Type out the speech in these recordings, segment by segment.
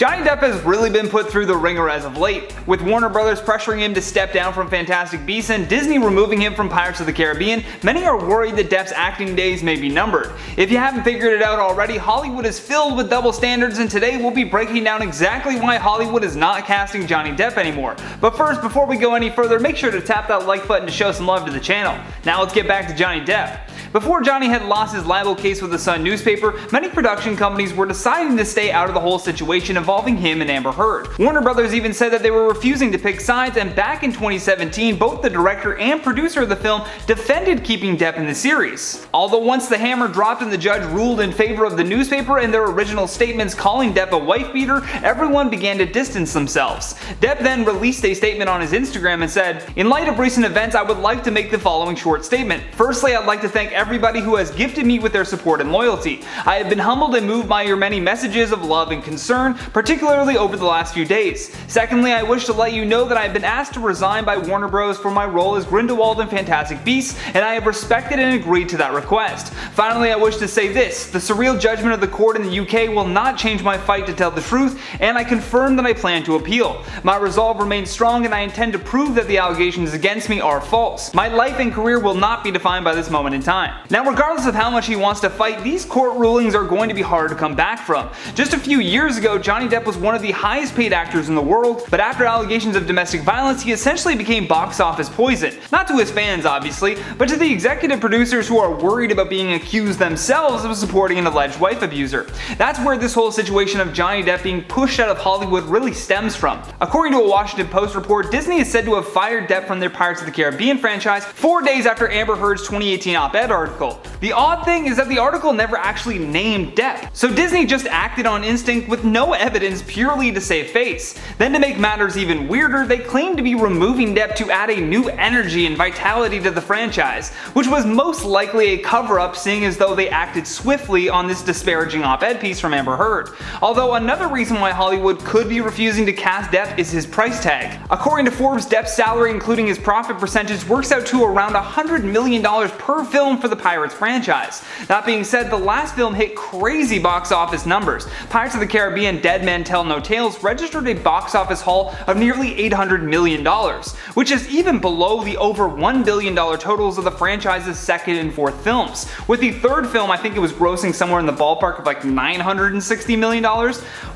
Johnny Depp has really been put through the ringer as of late, with Warner Brothers pressuring him to step down from Fantastic Beasts and Disney removing him from Pirates of the Caribbean. Many are worried that Depp's acting days may be numbered. If you haven't figured it out already, Hollywood is filled with double standards, and today we'll be breaking down exactly why Hollywood is not casting Johnny Depp anymore. But first, before we go any further, make sure to tap that like button to show some love to the channel. Now let's get back to Johnny Depp. Before Johnny had lost his libel case with the Sun newspaper, many production companies were deciding to stay out of the whole situation involving him and Amber Heard. Warner Brothers even said that they were refusing to pick sides, and back in 2017, both the director and producer of the film defended keeping Depp in the series. Although once the hammer dropped and the judge ruled in favor of the newspaper and their original statements calling Depp a wife beater, everyone began to distance themselves. Depp then released a statement on his Instagram and said, "In light of recent events, I would like to make the following short statement. Firstly, I'd like to thank everybody who has gifted me with their support and loyalty. I have been humbled and moved by your many messages of love and concern, particularly over the last few days. Secondly, I wish to let you know that I have been asked to resign by Warner Bros. For my role as Grindelwald in Fantastic Beasts, and I have respected and agreed to that request. Finally, I wish to say this: the surreal judgment of the court in the UK will not change my fight to tell the truth, and I confirm that I plan to appeal. My resolve remains strong, and I intend to prove that the allegations against me are false. My life and career will not be defined by this moment in time." Now, regardless of how much he wants to fight, these court rulings are going to be hard to come back from. Just a few years ago, Johnny Depp was one of the highest paid actors in the world, but after allegations of domestic violence, he essentially became box office poison. Not to his fans, obviously, but to the executive producers who are worried about being accused themselves of supporting an alleged wife abuser. That's where this whole situation of Johnny Depp being pushed out of Hollywood really stems from. According to a Washington Post report, Disney is said to have fired Depp from their Pirates of the Caribbean franchise 4 days after Amber Heard's 2018 op-ed article. The odd thing is that the article never actually named Depp, so Disney just acted on instinct with no evidence, purely to save face. Then, to make matters even weirder, they claimed to be removing Depp to add a new energy and vitality to the franchise, which was most likely a cover-up, seeing as though they acted swiftly on this disparaging op-ed piece from Amber Heard. Although another reason why Hollywood could be refusing to cast Depp is his price tag. According to Forbes, Depp's salary, including his profit percentage, works out to around $100 million per film for the Pirates franchise. That being said, the last film hit crazy box office numbers. Pirates of the Caribbean: Dead Men Tell No Tales registered a box office haul of nearly $800 million, which is even below the over $1 billion totals of the franchise's second and fourth films. With the third film, I think it was grossing somewhere in the ballpark of like $960 million.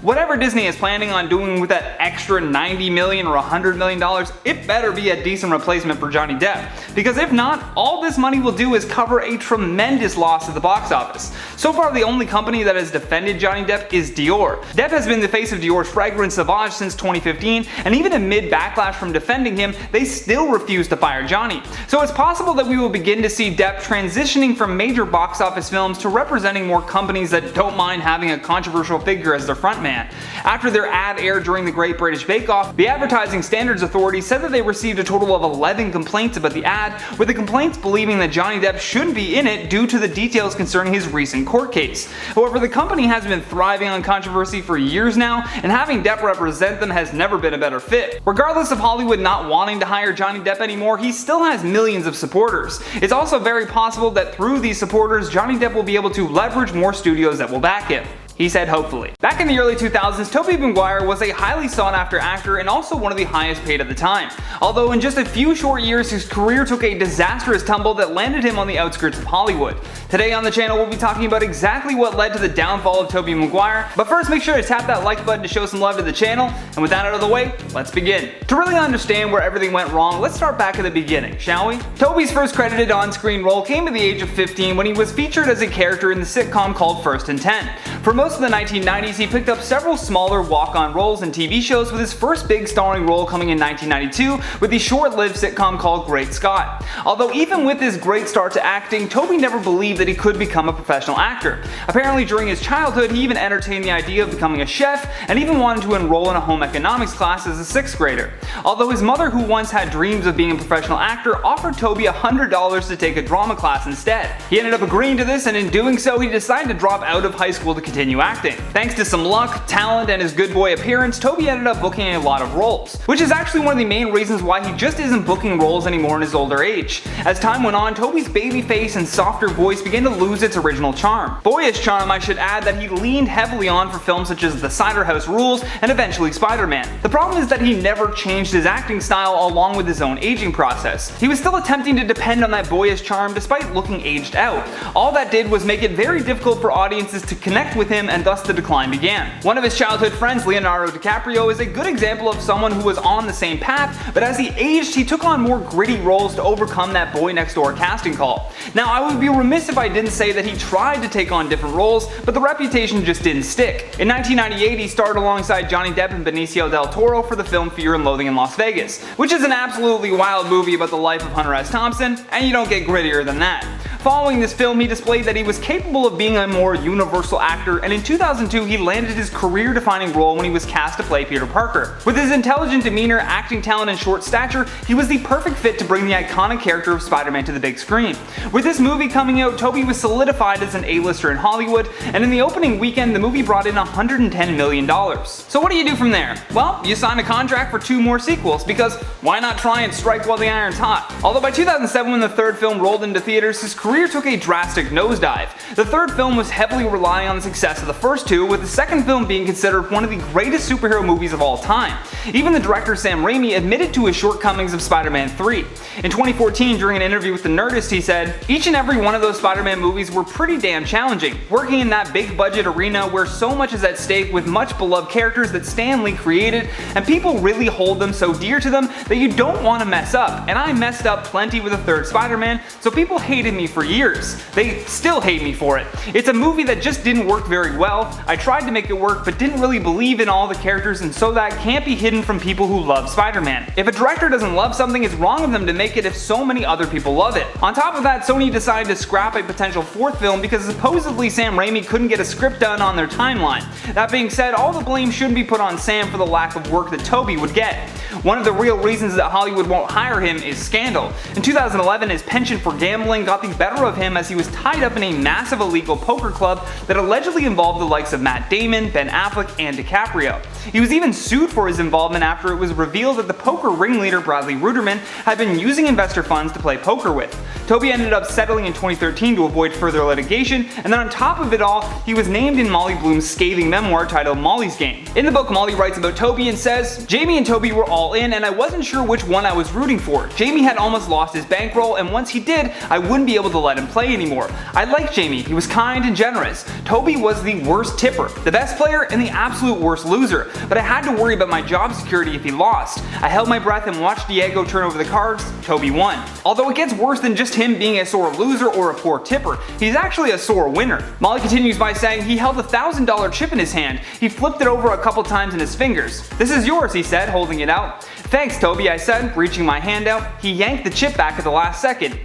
Whatever Disney is planning on doing with that extra $90 million or $100 million, it better be a decent replacement for Johnny Depp, because if not, all this money will do is cover a tremendous loss at the box office. So far, the only company that has defended Johnny Depp is Dior. Depp has been the face of Dior's fragrance Sauvage since 2015, and even amid backlash from defending him, they still refuse to fire Johnny. So it's possible that we will begin to see Depp transitioning from major box office films to representing more companies that don't mind having a controversial figure as their frontman. After their ad aired during the Great British Bake Off, the Advertising Standards Authority said that they received a total of 11 complaints about the ad, with the complaints believing that Johnny Depp shouldn't be in it due to the details concerning his recent court case. However, the company has been thriving on controversy for years now, and having Depp represent them has never been a better fit. Regardless of Hollywood not wanting to hire Johnny Depp anymore, he still has millions of supporters. It's also very possible that through these supporters, Johnny Depp will be able to leverage more studios that will back him. He said hopefully. Back in the early 2000s, Tobey Maguire was a highly sought after actor and also one of the highest paid at the time. Although in just a few short years, his career took a disastrous tumble that landed him on the outskirts of Hollywood. Today on the channel, we'll be talking about exactly what led to the downfall of Tobey Maguire, but first make sure to tap that like button to show some love to the channel, and with that out of the way, let's begin. To really understand where everything went wrong, let's start back at the beginning, shall we? Tobey's first credited on-screen role came at the age of 15 when he was featured as a character in the sitcom called First and 10. For most of the 1990s, he picked up several smaller walk-on roles in TV shows, with his first big starring role coming in 1992 with the short-lived sitcom called Great Scott. Although even with his great start to acting, Tobey never believed that he could become a professional actor. Apparently during his childhood, he even entertained the idea of becoming a chef, and even wanted to enroll in a home economics class as a 6th grader. Although his mother, who once had dreams of being a professional actor, offered Tobey $100 to take a drama class instead. He ended up agreeing to this, and in doing so, he decided to drop out of high school to continue continue acting. Thanks to some luck, talent, and his good boy appearance, Toby ended up booking a lot of roles, which is actually one of the main reasons why he just isn't booking roles anymore in his older age. As time went on, Toby's baby face and softer voice began to lose its original charm. Boyish charm, I should add, that he leaned heavily on for films such as The Cider House Rules and eventually Spider-Man. The problem is that he never changed his acting style along with his own aging process. He was still attempting to depend on that boyish charm despite looking aged out. All that did was make it very difficult for audiences to connect with him, and thus the decline began. One of his childhood friends, Leonardo DiCaprio, is a good example of someone who was on the same path, but as he aged, he took on more gritty roles to overcome that boy next door casting call. Now, I would be remiss if I didn't say that he tried to take on different roles, but the reputation just didn't stick. In 1998, he starred alongside Johnny Depp and Benicio del Toro for the film Fear and Loathing in Las Vegas, which is an absolutely wild movie about the life of Hunter S. Thompson, and you don't get grittier than that. Following this film, he displayed that he was capable of being a more universal actor, and in 2002 he landed his career-defining role when he was cast to play Peter Parker. With his intelligent demeanor, acting talent, and short stature, he was the perfect fit to bring the iconic character of Spider-Man to the big screen. With this movie coming out, Toby was solidified as an A-lister in Hollywood, and in the opening weekend the movie brought in $110 million. So what do you do from there? Well, you sign a contract for 2 more sequels, because why not try and strike while the iron's hot? Although by 2007, when the third film rolled into theaters, his career took a drastic nosedive. The third film was heavily relying on the success of the first 2, with the second film being considered one of the greatest superhero movies of all time. Even the director Sam Raimi admitted to his shortcomings of Spider-Man 3. In 2014, during an interview with The Nerdist, he said, "Each and every one of those Spider-Man movies were pretty damn challenging. Working in that big budget arena where so much is at stake with much beloved characters that Stan Lee created, and people really hold them so dear to them that you don't want to mess up. And I messed up plenty with the third Spider-Man, so people hated me for years. They still hate me for it. It's a movie that just didn't work very well. I tried to make it work but didn't really believe in all the characters, and so that can't be hidden from people who love Spider-Man. If a director doesn't love something, it's wrong of them to make it if so many other people love it." On top of that, Sony decided to scrap a potential 4th film because supposedly Sam Raimi couldn't get a script done on their timeline. That being said, all the blame shouldn't be put on Sam for the lack of work that Toby would get. One of the real reasons that Hollywood won't hire him is scandal. In 2011, his penchant for gambling got the better of him as he was tied up in a massive illegal poker club that allegedly involved the likes of Matt Damon, Ben Affleck, and DiCaprio. He was even sued for his involvement after it was revealed that the poker ringleader Bradley Ruderman had been using investor funds to play poker with. Toby ended up settling in 2013 to avoid further litigation, and then on top of it all, he was named in Molly Bloom's scathing memoir titled Molly's Game. In the book, Molly writes about Toby and says, "Jamie and Toby were all in, and I wasn't sure which one I was rooting for. Jamie had almost lost his bankroll, and once he did, I wouldn't be able to let him play anymore. I liked Jamie, he was kind and generous. Toby was the worst tipper, the best player, and the absolute worst loser, but I had to worry about my job security if he lost. I held my breath and watched Diego turn over the cards. Toby won." Although it gets worse than just him being a sore loser or a poor tipper, he's actually a sore winner. Molly continues by saying he held a $1,000 chip in his hand. He flipped it over a couple times in his fingers. "This is yours," he said, holding it out. "Thanks, Toby," I said, reaching my hand out. He yanked the chip back at the last second.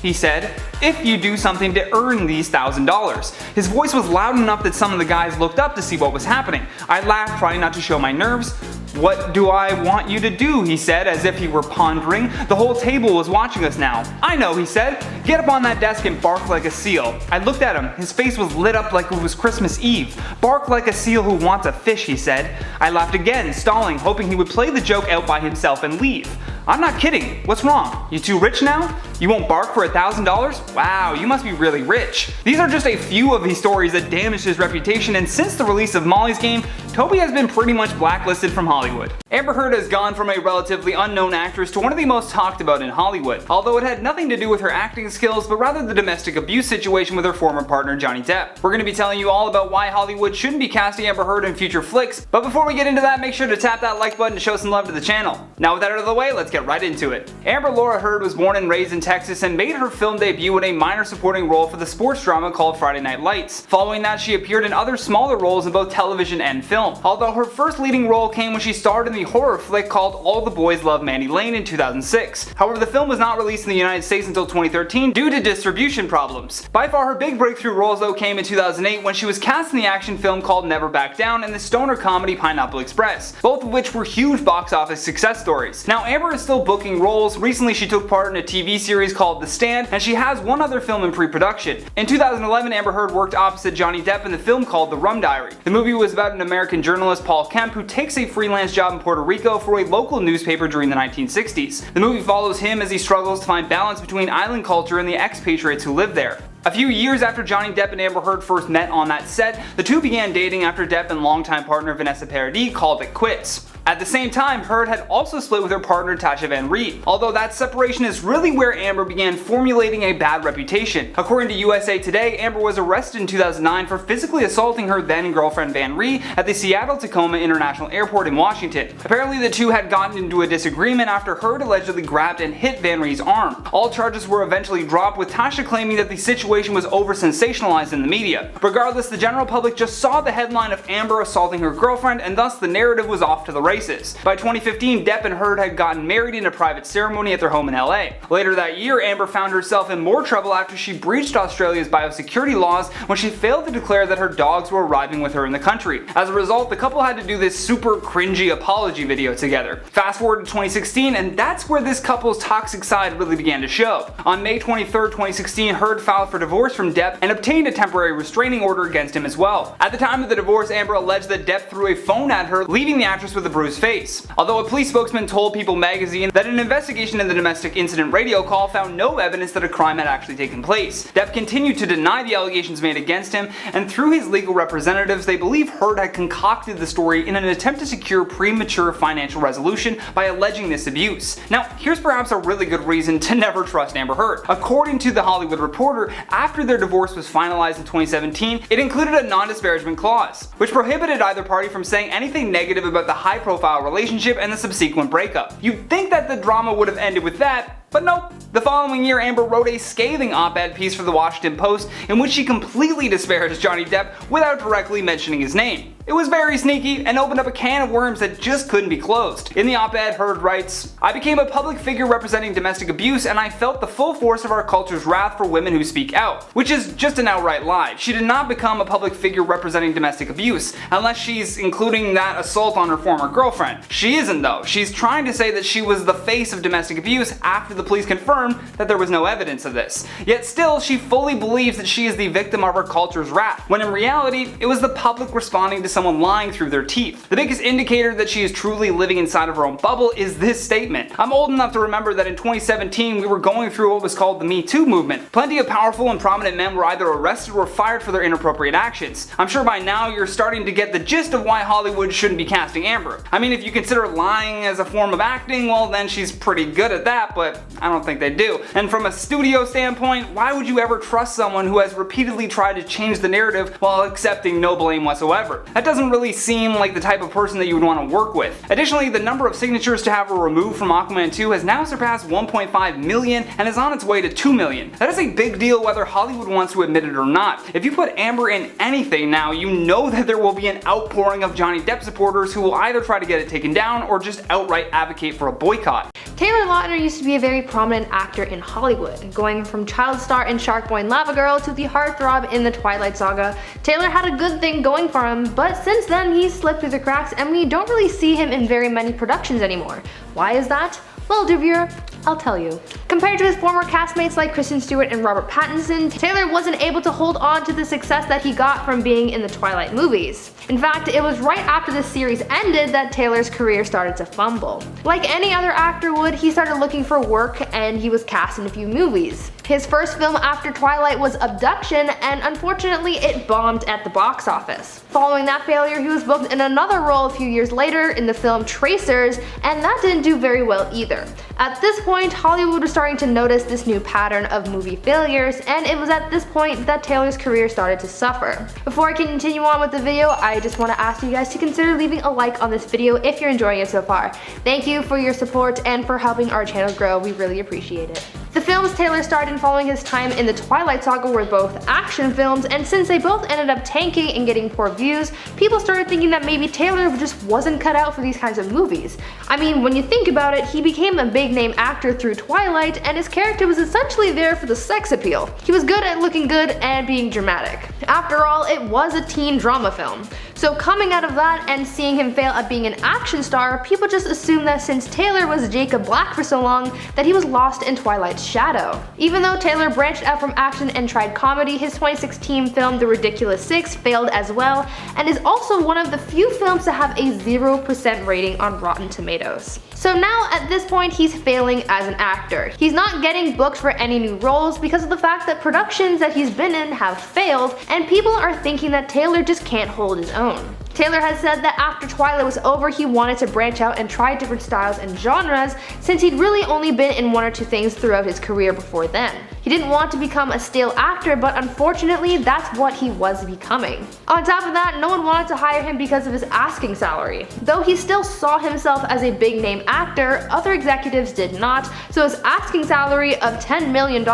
He said, "if you do something to earn these $1,000. His voice was loud enough that some of the guys looked up to see what was happening. I laughed, trying not to show my nerves. "What do I want you to do?" he said, as if he were pondering. The whole table was watching us now. "I know," he said. "Get up on that desk and bark like a seal." I looked at him. His face was lit up like it was Christmas Eve. "Bark like a seal who wants a fish," he said. I laughed again, stalling, hoping he would play the joke out by himself and leave. "I'm not kidding. What's wrong? You too rich now? You won't bark for $1,000? Wow, you must be really rich." These are just a few of the stories that damaged his reputation, and since the release of Molly's Game, Toby has been pretty much blacklisted from Hollywood. Amber Heard has gone from a relatively unknown actress to one of the most talked about in Hollywood, although it had nothing to do with her acting skills, but rather the domestic abuse situation with her former partner Johnny Depp. We're going to be telling you all about why Hollywood shouldn't be casting Amber Heard in future flicks, but before we get into that, make sure to tap that like button to show some love to the channel. Now with that out of the way, let's get right into it. Amber Laura Heard was born and raised in Texas and made her film debut in a minor supporting role for the sports drama called Friday Night Lights. Following that, she appeared in other smaller roles in both television and film, although her first leading role came when she starred in the horror flick called All the Boys Love Mandy Lane in 2006. However, the film was not released in the United States until 2013 due to distribution problems. By far her big breakthrough roles though came in 2008 when she was cast in the action film called Never Back Down and the stoner comedy Pineapple Express, both of which were huge box office success stories. Now Amber is still booking roles. Recently she took part in a TV series series called The Stand, and she has one other film in pre-production. In 2011, Amber Heard worked opposite Johnny Depp in the film called The Rum Diary. The movie was about an American journalist, Paul Kemp, who takes a freelance job in Puerto Rico for a local newspaper during the 1960s. The movie follows him as he struggles to find balance between island culture and the expatriates who live there. A few years after Johnny Depp and Amber Heard first met on that set, the two began dating after Depp and longtime partner Vanessa Paradis called it quits. At the same time, Heard had also split with her partner Tasha Van Reed, although that separation is really where Amber began formulating a bad reputation. According to USA Today, Amber was arrested in 2009 for physically assaulting her then girlfriend Van Reed at the Seattle-Tacoma International Airport in Washington. Apparently the two had gotten into a disagreement after Heard allegedly grabbed and hit Van Reed's arm. All charges were eventually dropped, with Tasha claiming that the situation was over-sensationalized in the media. Regardless, the general public just saw the headline of Amber assaulting her girlfriend, and thus the narrative was off to the races. By 2015, Depp and Heard had gotten married in a private ceremony at their home in LA. Later that year, Amber found herself in more trouble after she breached Australia's biosecurity laws when she failed to declare that her dogs were arriving with her in the country. As a result, the couple had to do this super cringy apology video together. Fast forward to 2016, and that's where this couple's toxic side really began to show. On May 23, 2016, Heard filed for divorce from Depp and obtained a temporary restraining order against him as well. At the time of the divorce, Amber alleged that Depp threw a phone at her, leaving the actress with a bruised face. Although a police spokesman told People magazine that an investigation into the domestic incident radio call found no evidence that a crime had actually taken place. Depp continued to deny the allegations made against him, and through his legal representatives, they believe Heard had concocted the story in an attempt to secure premature financial resolution by alleging this abuse. Now, here's perhaps a really good reason to never trust Amber Heard. According to The Hollywood Reporter, after their divorce was finalized in 2017, it included a non-disparagement clause, which prohibited either party from saying anything negative about the high-profile relationship and the subsequent breakup. You'd think that the drama would have ended with that, but nope. The following year, Amber wrote a scathing op-ed piece for the Washington Post in which she completely disparaged Johnny Depp without directly mentioning his name. It was very sneaky and opened up a can of worms that just couldn't be closed. In the op-ed, Heard writes, "I became a public figure representing domestic abuse, and I felt the full force of our culture's wrath for women who speak out," which is just an outright lie. She did not become a public figure representing domestic abuse, unless she's including that assault on her former girlfriend. She isn't though. She's trying to say that she was the face of domestic abuse after the police confirmed that there was no evidence of this. Yet still, she fully believes that she is the victim of our culture's wrath, when in reality, it was the public responding to someone lying through their teeth. The biggest indicator that she is truly living inside of her own bubble is this statement. "I'm old enough to remember that in 2017 we were going through what was called the Me Too movement. Plenty of powerful and prominent men were either arrested or fired for their inappropriate actions. I'm sure by now you're starting to get the gist of why Hollywood shouldn't be casting Amber. I mean, if you consider lying as a form of acting, well then she's pretty good at that, but I don't think they do. And from a studio standpoint, why would you ever trust someone who has repeatedly tried to change the narrative while accepting no blame whatsoever? That doesn't really seem like the type of person that you would want to work with." Additionally, the number of signatures to have her removed from Aquaman 2 has now surpassed 1.5 million and is on its way to 2 million. That is a big deal whether Hollywood wants to admit it or not. If you put Amber in anything now, you know that there will be an outpouring of Johnny Depp supporters who will either try to get it taken down or just outright advocate for a boycott. Taylor Lautner used to be a very prominent actor in Hollywood, going from child star in Shark Boy and Lava Girl to the heartthrob in the Twilight Saga. Taylor had a good thing going for him, but since then he's slipped through the cracks and we don't really see him in very many productions anymore. Why is that? Well, dear viewer, I'll tell you. Compared to his former castmates like Kristen Stewart and Robert Pattinson, Taylor wasn't able to hold on to the success that he got from being in the Twilight movies. In fact, it was right after the series ended that Taylor's career started to fumble. Like any other actor would, he started looking for work and he was cast in a few movies. His first film after Twilight was Abduction, and unfortunately it bombed at the box office. Following that failure, he was booked in another role a few years later in the film Tracers, and that didn't do very well either. At this point, Hollywood was starting to notice this new pattern of movie failures, and it was at this point that Taylor's career started to suffer. Before I continue on with the video, I just want to ask you guys to consider leaving a like on this video if you're enjoying it so far. Thank you for your support and for helping our channel grow, we really appreciate it. The films Taylor starred in following his time in the Twilight Saga were both action films, and since they both ended up tanking and getting poor views, people started thinking that maybe Taylor just wasn't cut out for these kinds of movies. I mean, when you think about it, he became a big name actor through Twilight, and his character was essentially there for the sex appeal. He was good at looking good and being dramatic. After all, it was a teen drama film. So coming out of that and seeing him fail at being an action star, people just assumed that since Taylor was Jacob Black for so long, that he was lost in Twilight's shadow. Even though Taylor branched out from action and tried comedy, his 2016 film The Ridiculous Six failed as well, and is also one of the few films to have a 0% rating on Rotten Tomatoes. So now at this point he's failing as an actor. He's not getting booked for any new roles because of the fact that productions that he's been in have failed, and people are thinking that Taylor just can't hold his own. Taylor has said that after Twilight was over, he wanted to branch out and try different styles and genres, since he'd really only been in one or two things throughout his career before then. He didn't want to become a stale actor, but unfortunately that's what he was becoming. On top of that, no one wanted to hire him because of his asking salary. Though he still saw himself as a big name actor, other executives did not, so his asking salary of $10 million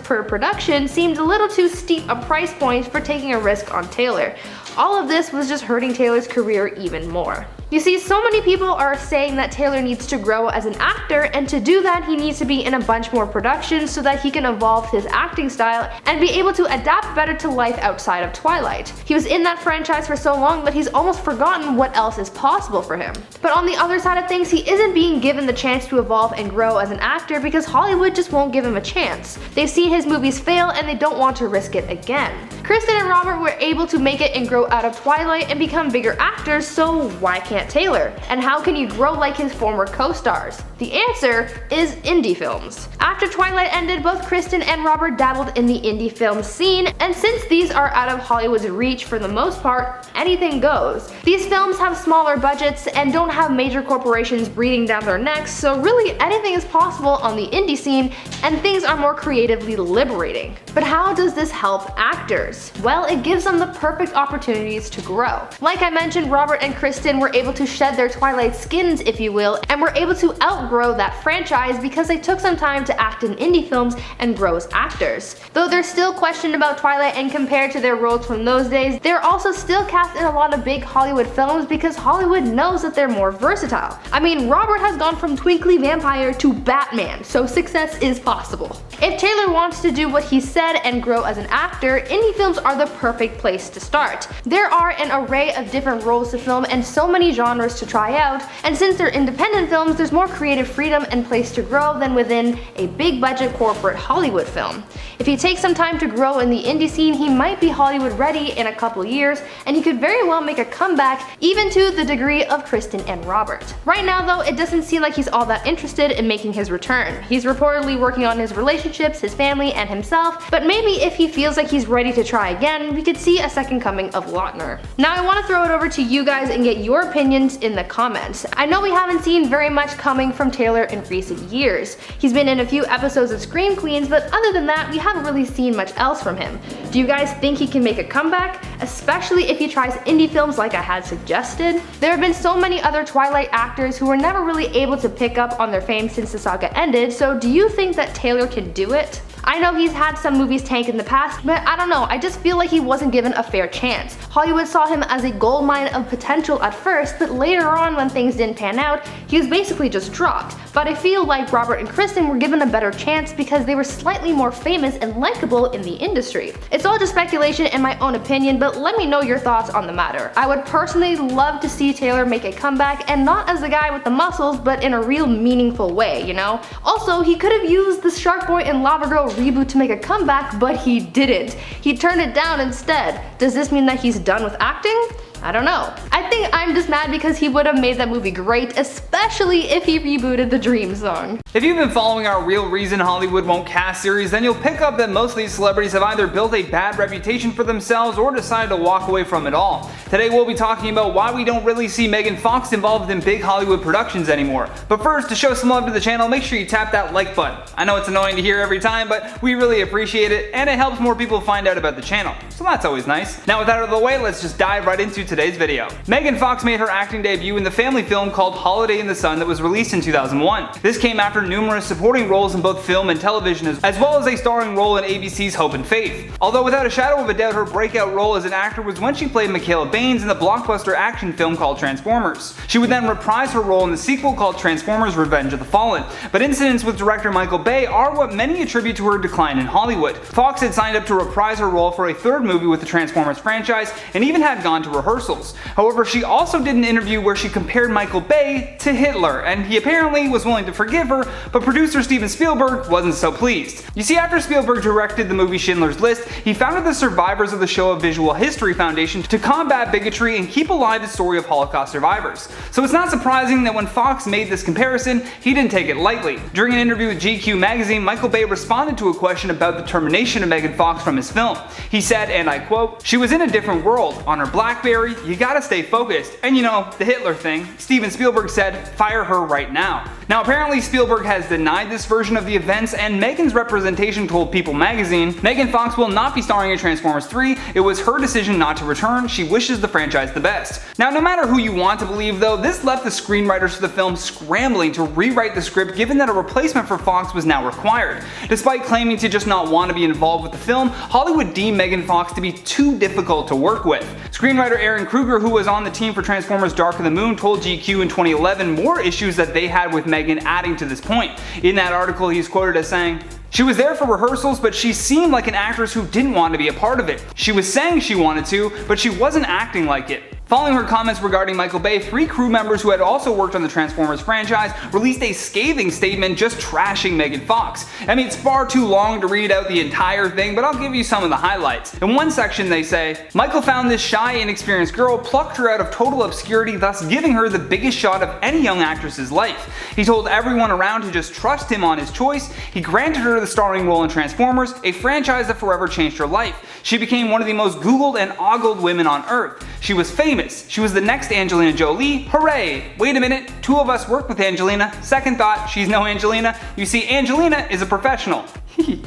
per production seemed a little too steep a price point for taking a risk on Taylor. All of this was just hurting Taylor's career even more. You see, so many people are saying that Taylor needs to grow as an actor, and to do that he needs to be in a bunch more productions so that he can evolve his acting style and be able to adapt better to life outside of Twilight. He was in that franchise for so long that he's almost forgotten what else is possible for him. But on the other side of things, he isn't being given the chance to evolve and grow as an actor because Hollywood just won't give him a chance. They've seen his movies fail and they don't want to risk it again. Kristen and Robert were able to make it and grow out of Twilight and become bigger actors, so why can't Taylor? And how can you grow like his former co-stars? The answer is indie films. After Twilight ended, both Kristen and Robert dabbled in the indie film scene, and since these are out of Hollywood's reach for the most part, anything goes. These films have smaller budgets and don't have major corporations breathing down their necks, so really anything is possible on the indie scene, and things are more creatively liberating. But how does this help actors? Well, it gives them the perfect opportunities to grow. Like I mentioned, Robert and Kristen were able to shed their Twilight skins, if you will, and were able to outgrow that franchise because they took some time to act in indie films and grow as actors. Though they're still questioned about Twilight and compared to their roles from those days, they're also still cast in a lot of big Hollywood films because Hollywood knows that they're more versatile. I mean, Robert has gone from Twinkly Vampire to Batman, so success is possible. If Taylor wants to do what he said and grow as an actor, indie films are the perfect place to start. There are an array of different roles to film and so many genres to try out, and since they're independent films, there's more creative freedom and place to grow than within a big budget corporate Hollywood film. If he takes some time to grow in the indie scene, he might be Hollywood ready in a couple years, and he could very well make a comeback, even to the degree of Kristen and Robert. Right now though, it doesn't seem like he's all that interested in making his return. He's reportedly working on his relationships, his family, and himself, but maybe if he feels like he's ready to try again, we could see a second coming of Lautner. Now I want to throw it over to you guys and get your opinions in the comments. I know we haven't seen very much coming from Taylor in recent years. He's been in a few episodes of Scream Queens, but other than that, we haven't really seen much else from him. Do you guys think he can make a comeback, especially if he tries indie films like I had suggested? There have been so many other Twilight actors who were never really able to pick up on their fame since the saga ended, so do you think that Taylor can do it? I know he's had some movies tank in the past, but I don't know, I just feel like he wasn't given a fair chance. Hollywood saw him as a goldmine of potential at first, but later on when things didn't pan out, he was basically just dropped. But I feel like Robert and Kristen were given a better chance because they were slightly more famous and likable in the industry. It's all just speculation and my own opinion, but let me know your thoughts on the matter. I would personally love to see Taylor make a comeback, and not as the guy with the muscles, but in a real meaningful way, you know? Also, he could have used the Shark Boy and Lava Girl reboot to make a comeback, but he didn't. He turned it down instead. Does this mean that he's done with acting? I don't know. I think I'm just mad because he would have made that movie great, especially if he rebooted the Dream song. If you've been following our Real Reason Hollywood Won't Cast series, then you'll pick up that most of these celebrities have either built a bad reputation for themselves or decided to walk away from it all. Today we'll be talking about why we don't really see Megan Fox involved in big Hollywood productions anymore. But first, to show some love to the channel, make sure you tap that like button. I know it's annoying to hear every time, but we really appreciate it, and it helps more people find out about the channel, so that's always nice. Now with that out of the way, let's just dive right into today's video. Megan Fox made her acting debut in the family film called Holiday in the Sun that was released in 2001. This came after after numerous supporting roles in both film and television, as well as a starring role in ABC's Hope and Faith. Although without a shadow of a doubt her breakout role as an actor was when she played Michaela Baines in the blockbuster action film called Transformers. She would then reprise her role in the sequel called Transformers: Revenge of the Fallen, but incidents with director Michael Bay are what many attribute to her decline in Hollywood. Fox had signed up to reprise her role for a third movie with the Transformers franchise and even had gone to rehearsals. However, she also did an interview where she compared Michael Bay to Hitler, and he apparently was willing to forgive her, but producer Steven Spielberg wasn't so pleased. You see, after Spielberg directed the movie Schindler's List, he founded the survivors of the Shoah Visual History Foundation to combat bigotry and keep alive the story of Holocaust survivors. So it's not surprising that when Fox made this comparison, he didn't take it lightly. During an interview with GQ magazine, Michael Bay responded to a question about the termination of Megan Fox from his film. He said, and I quote, "She was in a different world. On her BlackBerry, you gotta stay focused. And you know, the Hitler thing. Steven Spielberg said, fire her right now." Now apparently Spielberg has denied this version of the events, and Megan's representation told People magazine, "Megan Fox will not be starring in Transformers 3. It was her decision not to return. She wishes the franchise the best." Now no matter who you want to believe though, this left the screenwriters for the film scrambling to rewrite the script given that a replacement for Fox was now required. Despite claiming to just not want to be involved with the film, Hollywood deemed Megan Fox to be too difficult to work with. Screenwriter Aaron Kruger, who was on the team for Transformers: Dark of the Moon, told GQ in 2011 more issues that they had with Megan adding to this point. In that article, he's quoted as saying, "She was there for rehearsals, but she seemed like an actress who didn't want to be a part of it. She was saying she wanted to, but she wasn't acting like it." Following her comments regarding Michael Bay, 3 crew members who had also worked on the Transformers franchise released a scathing statement just trashing Megan Fox. I mean, it's far too long to read out the entire thing, but I'll give you some of the highlights. In one section they say, "Michael found this shy, inexperienced girl, plucked her out of total obscurity, thus giving her the biggest shot of any young actress's life. He told everyone around to just trust him on his choice. He granted her the starring role in Transformers, a franchise that forever changed her life. She became one of the most Googled and ogled women on earth. She was famous. She was the next Angelina Jolie. Hooray! Wait a minute, 2 of us worked with Angelina. Second thought, she's no Angelina. You see, Angelina is a professional."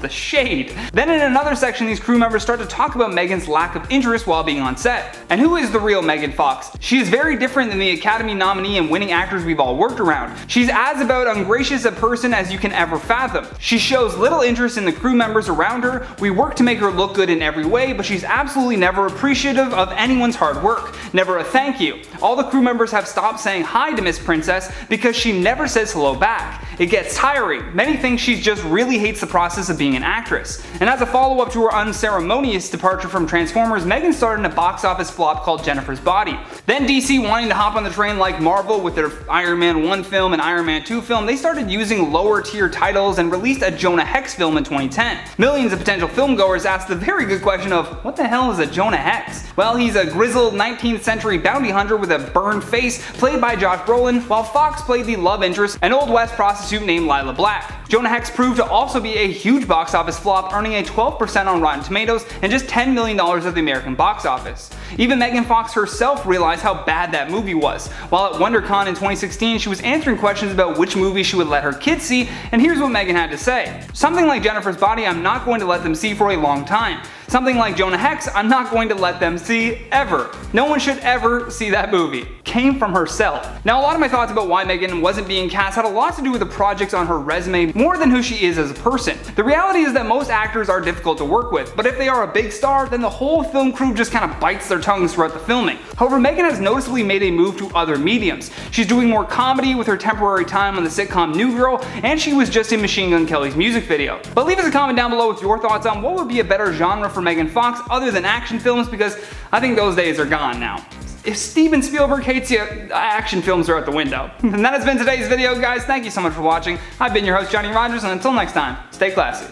The shade. Then in another section, these crew members start to talk about Megan's lack of interest while being on set. And who is the real Megan Fox? She is very different than the Academy nominee and winning actors we've all worked around. She's as about ungracious a person as you can ever fathom. She shows little interest in the crew members around her. We work to make her look good in every way, but she's absolutely never appreciative of anyone's hard work. Never a thank you. All the crew members have stopped saying hi to Miss Princess because she never says hello back. It gets tiring. Many think she just really hates the process of being an actress." And as a follow-up to her unceremonious departure from Transformers, Megan starred in a box office flop called Jennifer's Body. Then DC, wanting to hop on the train like Marvel with their Iron Man 1 film and Iron Man 2 film, they started using lower tier titles and released a Jonah Hex film in 2010. Millions of potential filmgoers asked the very good question of, what the hell is a Jonah Hex? Well, he's a grizzled 19th century bounty hunter with a burned face, played by Josh Brolin, while Fox played the love interest, an Old West prostitute named Lila Black. Jonah Hex proved to also be a huge box office flop, earning a 12% on Rotten Tomatoes and just $10 million at the American box office. Even Megan Fox herself realized how bad that movie was. While at WonderCon in 2016, she was answering questions about which movie she would let her kids see, and here's what Megan had to say. "Something like Jennifer's Body, I'm not going to let them see for a long time. Something like Jonah Hex, I'm not going to let them see ever. No one should ever see that movie." Came from herself. Now, a lot of my thoughts about why Megan wasn't being cast had a lot to do with the projects on her resume more than who she is as a person. The reality is that most actors are difficult to work with, but if they are a big star, then the whole film crew just kind of bites their tongues throughout the filming. However, Megan has noticeably made a move to other mediums. She's doing more comedy with her temporary time on the sitcom New Girl, and she was just in Machine Gun Kelly's music video. But leave us a comment down below with your thoughts on what would be a better genre for Megan Fox other than action films, because I think those days are gone now. If Steven Spielberg hates you, action films are out the window. And that has been today's video, guys. Thank you so much for watching. I've been your host, Johnny Rogers, and until next time, stay classy.